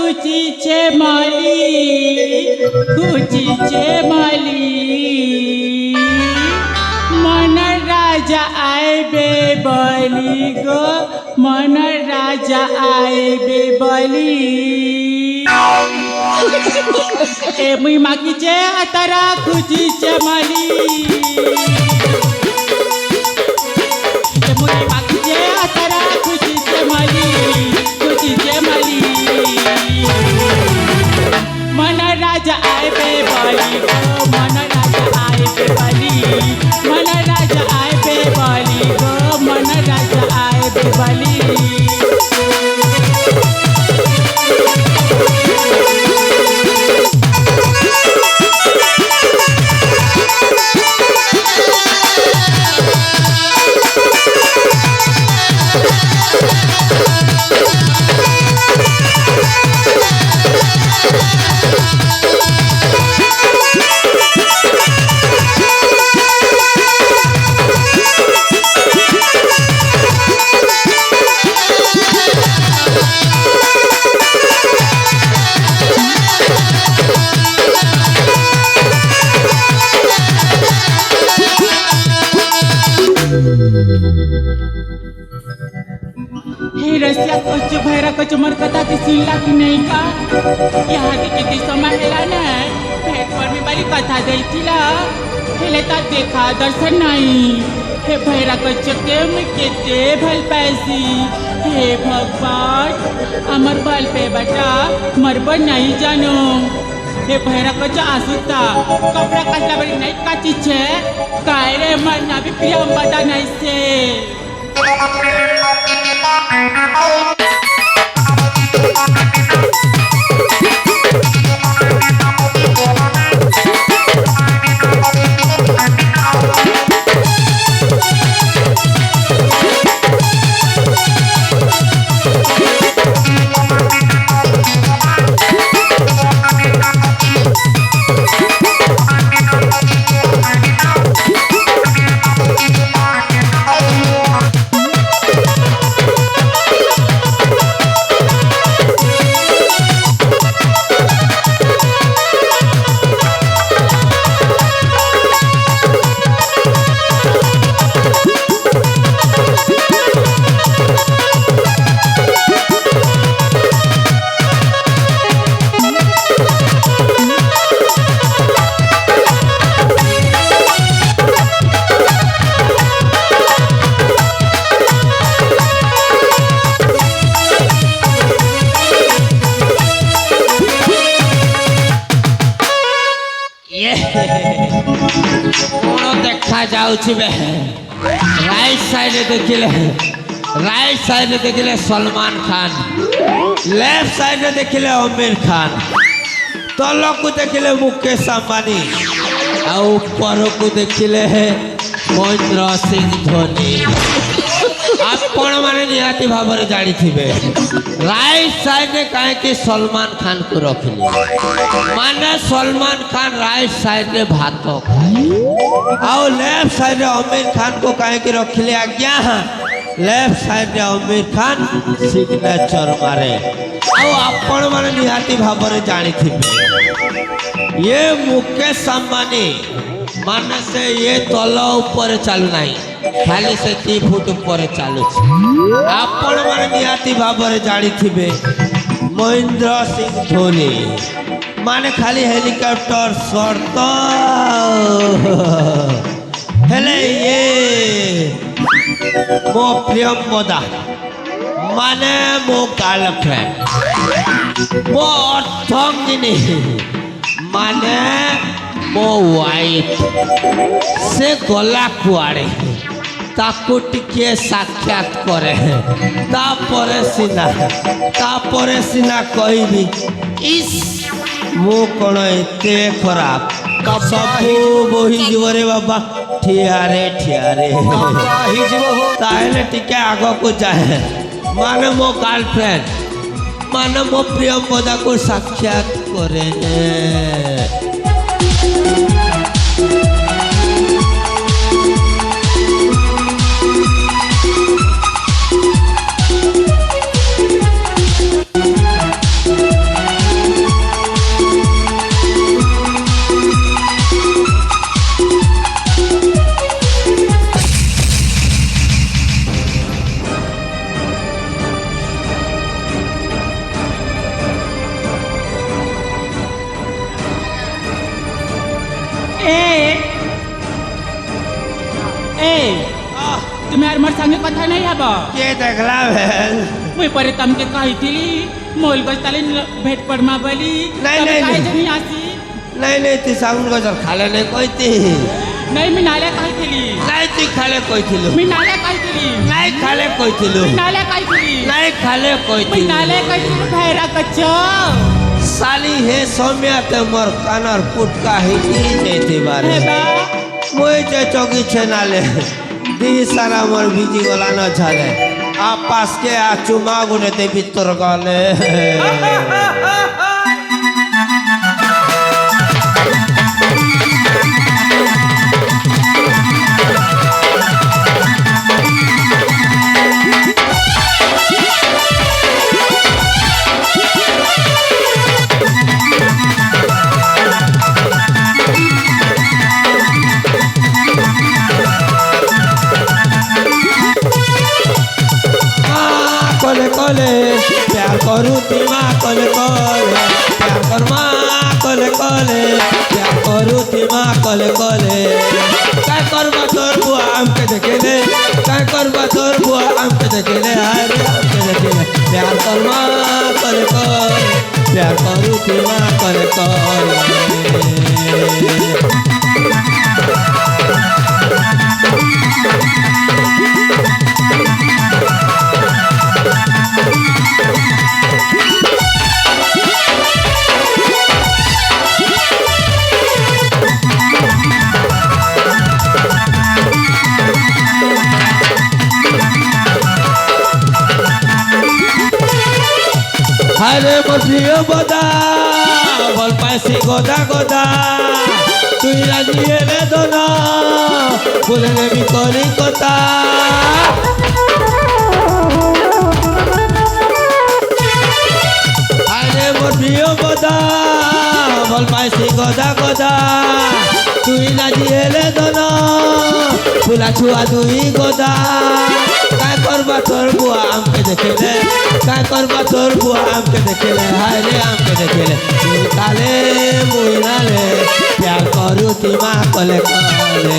খুঁজিছে মালি, খুঁজিছে মালি, মনের রাজা আইবে বলি গো, মনের রাজা আইবে বলি। এ মুই মাগিছে তারা খুঁজিছে মালি, এ মুই মাগিছে তারা খুঁজিছে মালি, খুঁজিছে মালি, মনের রাজা আইবে বলি গো, মনের রাজা আইবে বলি, মনের রাজা আইবে বলি গো, মনের রাজা আইবে বলি। हे रसिया कच्च भैरा कच्च मर कथा की सुनला की नहीं का यहाँ के किती समय हेला ना भेट पर में बड़ी कथा देथिला हेले ता देखा दर्शन नहीं हे भैरा कच्च के मैं केते भल पैसी हे भगवान अमर बल पे बेटा मरब नहीं जानो हे भैरा कच्च आसुता कपड़ा कसला बड़ी नहीं काची छे काय रे मरना भी प्रियम बता नहीं से देखा जाउछि बे राइट साइड देखिले सलमान खान लेफ्ट साइड देखिले आमिर खान तल को देखिले मुकेश अंबानी आ ऊपर को देखिले महेंद्र सिंह धोनी आपण माने निहाती भाବରେ जानी थिबे राइट साइड में काहे कि सलमान खान को रखिले माने सलमान खान राइट साइड में भात खाए और लेफ्ट साइड में आमिर खान को काहे कि रखिले आज्ञा लेफ्ट साइड में आमिर खान सिग्नेचर मारे और आपण माने निहाती भाବରେ जानी थिबे ये मुकेश अंबानी माने से ये तल ऊपर चालू नहीं खाली से 3 फुट ऊपर चालू आपण माने निहाती भाବରେ जानी थिबे महेंद्र सिंह धोनी माने खाली हेलीकॉप्टर शॉट हेले ये मो प्रियंवदा माने मो गर्लफ्रेंड मो अर्धांगिनी माने मो वाइफ से गला कुआड़े ताको टिके साक्षात करे तापरे सिना कहबी इस मो कौन एते खराब सबू बोही जीव रे बाबा ठियारे ताहले टिके आगो को जाए माने मो गर्लफ्रेंड माने मो प्रियंवदा को साक्षात करे संगे कथा नहीं हब किए देखला भेल मुई परे तमके कहिथिली मोल गस्ताले भेट परमा बोली नहीं, तमे नहीं, काहे नहीं। जनी आसी नहीं ती साउन गजर खाले नहीं कहती नहीं मी नाले कहिथिली नहीं ती खाले कहथिलु मी नाले कहिथिली नहीं खाले कहथिलु मी नाले कहिथिली नहीं खाले मी कहथिलु नाले कहिथिली भैरा कच्चो साली हे सौम्या ते मोर कानर पुटका ही जेते बारे हे बा मुई जे चौकी छे नाले दी सारा मोर बीजी गला न छाले आ पास के आ चुमा गुने ते भीतर गले कले कले प्यार करू तीमा कले कले प्यार कर माँ कले कले प्यार करू तीमा कले कले काय करबा तोर बुआ हमके देखेले काय करबा तोर बुआ हमके देखेले हाय रे हमके देखेले प्यार कर माँ कले कले प्यार करू तीमा कले कले আরে মসিও বদা বল পাইছি গদা গদা তুই রাজি এলে দোনা বলে নেবি করি কথা আরে মসিও বদা বল পাইছি গদা গদা তুই রাজি এলে দোনা ফুলা ছুয়া দুই গদা काय करबा तोर बुआ हमके देखेले काय करबा तोर बुआ हमके देखेले हाय रे हमके देखेले काले मुई नाले प्यार करू तीमा कले कले